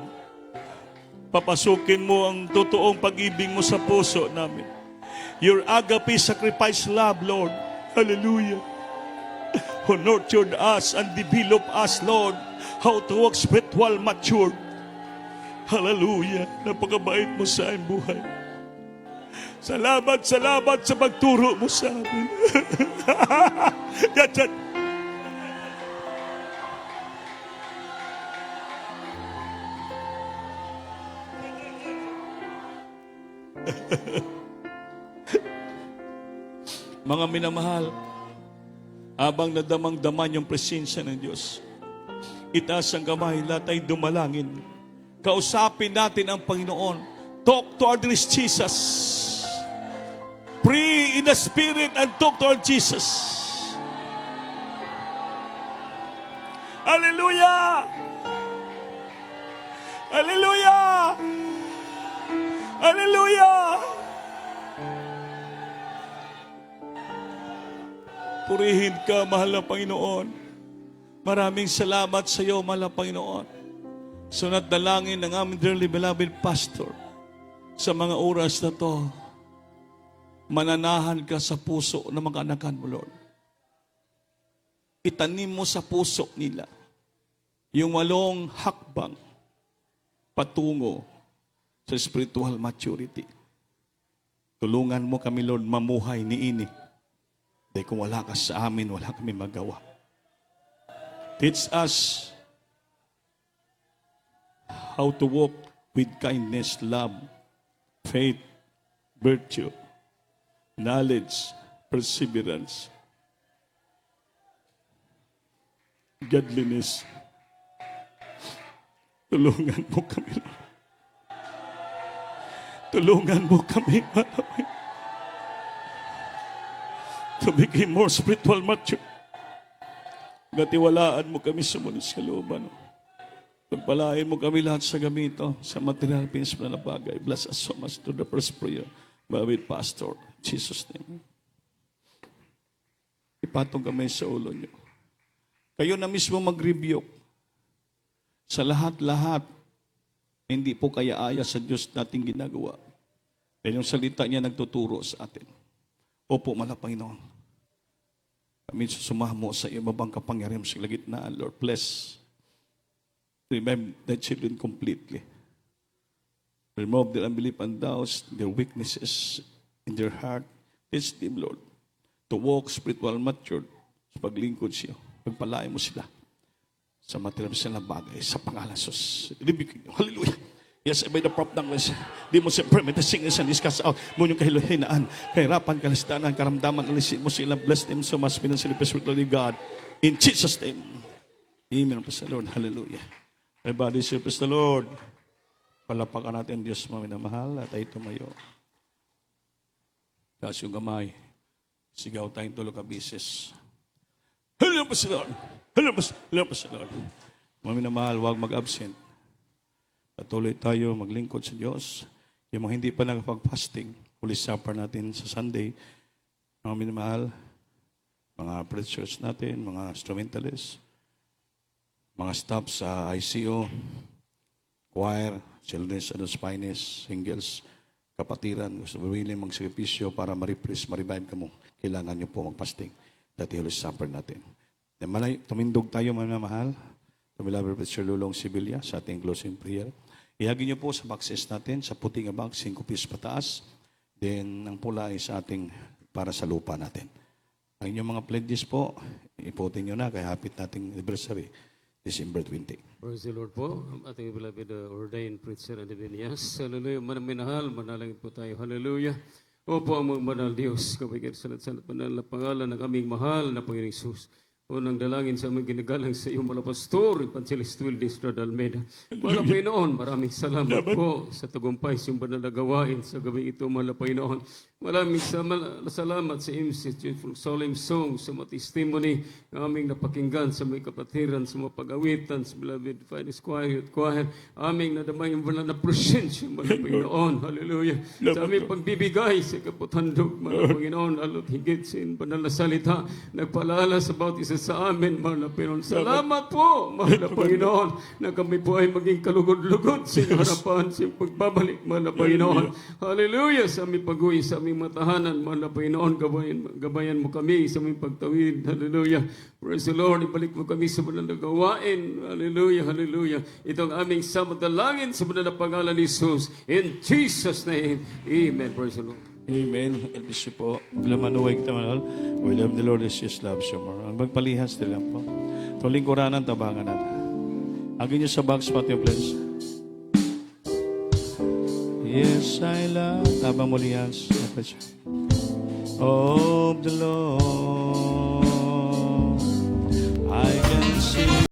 Papasukin mo ang totoong pag-ibig mo sa puso namin. Your agape sacrifice love, Lord. Hallelujah. Who nurtured us and developed us, Lord, how to walk spiritual mature. Hallelujah. Napakabait mo sa aming buhay. Salamat, salamat sa pagturo mo sa amin. Yan, yan. Mga minamahal, habang nadamang-daman yung presensya ng Diyos, itaas ang kamay, lahat ay dumalangin. Kausapin natin ang Panginoon. Talk to our Jesus. Pray in the Spirit and talk to our Jesus. Hallelujah! Hallelujah! Hallelujah! Purihin ka, mahal na Panginoon. Maraming salamat sa iyo, mahal na Panginoon. Sunod dalangin ng aming dearly beloved pastor sa mga oras na to. Mananahan ka sa puso ng mga anakan mo, Lord. Itanim mo sa puso nila yung 8 hakbang patungo sa spiritual maturity. Tulungan mo kami, Lord, mamuhay niini. Dahil kung wala ka sa amin, wala kami magawa. Teach us how to walk with kindness, love, faith, virtue, knowledge, perseverance, godliness. Tulungan mo kami, Lord. Tulungan mo kami, Lord, to become more spiritual mature. Gatiwalaan mo kami sa mundo sa looban. Pagpalain mo kami lahat sa gamito, sa material pins na bagay. Bless us so much to the first prayer. Bawit Pastor, in Jesus' name. Ipatong kami sa ulo niyo. Kayo na mismo mag-rebuke sa lahat-lahat. Hindi po kaya aya sa Diyos nating ginagawa. Dahil yung salita niya nagtuturo sa atin. Opo, Panginoon. Kami susumamo sa iyo mabang kapangyarihan sa gitnaan, Lord. Bless. Remember the children completely. Remove their unbelief and doubts, their weaknesses in their heart. Teach them, Lord, to walk spiritual matured sa paglingkod siya. Pagpalain mo sila sa material sila bagay sa pangalan sus. Hallelujah. Yes, by the prop ng les. Di mo siyempre may singers and discuss out. Mo yung kahiluhinaan, kahirapan, kalistanan, karamdaman, alisin mo sila. Bless them so much. Pinansili Spirit God. In Jesus' name. Amen. Praise the Lord. Hallelujah. Everybody say, praise the Lord. Palapakan natin Diyos maminamahal at ay tumayo. Taas yung kamay. Sigaw tayong tulog ka bisis. Hallelujah, praise the Lord. Hallelujah, praise the Lord. Maminamahal, huwag mag-absent. Patuloy tayo maglingkod sa Diyos. Yung mga hindi pa nagpag-fasting, Holy Supper natin sa Sunday. Mga minamahal, mga preachers natin, mga instrumentalists, mga staff sa ICO, choir, children's and spines, singles, kapatiran, gusto willing magsakripisyo para ma-revive ka mo. Kailangan nyo po mag-fasting. Dati Holy Supper natin. Tumindog tayo, mga mahal. Tumilabir Preacher Lulong Sibilia sa ating closing prayer. Ihagin niyo po sa boxes natin, sa puting box, 5 pies pataas. Then, ang pula ay sa ating para sa lupa natin. Ang inyong mga pledges po, iputin nyo na kaya hapit nating anniversary, December 20. Praise the Lord po, ating beloved ordained preacher and Divinias. Hallelujah, manamahal, manalangin po tayo. Hallelujah. Opo, ang mga banal Diyos, kabigyan sa lahat banal na pangalan ng aming mahal na Panginoong Isus. Unang dalangin sa aming ginagalang sa iyong mga pastor, Evangelist Wilde Estrada Almeida. Mga Panginoon, maraming salamat po sa tagumpay sa iyong banal na gawain sa gabi ito, mga Panginoon. Maraming salamat sa MC Solemn Song, sa mga testimony na aming napakinggan sa mga kapatiran, sa mga pag-awitan, sa beloved Finest Choir, aming nadamay yung banal na presensya, mga Panginoon. Hallelujah. Sa aming pagbibigay sa kaputandog, mga Panginoon, alot higit sa iyong banal na salita, nagpaalala sa bawat isa sa amin, mga Panginoon. Salamat po, mga Panginoon, na kami po ay maging kalugod-lugod sa iyong harapan, sa iyong pagbabalik, mga Panginoon. Hallelujah. Sa aming pag-uwi, sa aming matahanan, mga Panginoon, gabayan mo kami sa aming pagtawid. Hallelujah. Praise the Lord. Ibalik mo kami sa banal na gawain. Hallelujah. Hallelujah. Ito ang aming samadalangin sa banal na pangalan ni Jesus. In Jesus' name. Amen. Praise the Lord. Amen. God bless you po. Bilamanuwag kita manal. We love the Lord as Jesus loves you more. Ang magpalihas nila po. Tuling kuranan, tabangan natin. Agin nyo sa box, pati yung please. Yes, I love. Tabang mo lihas. Of the Lord.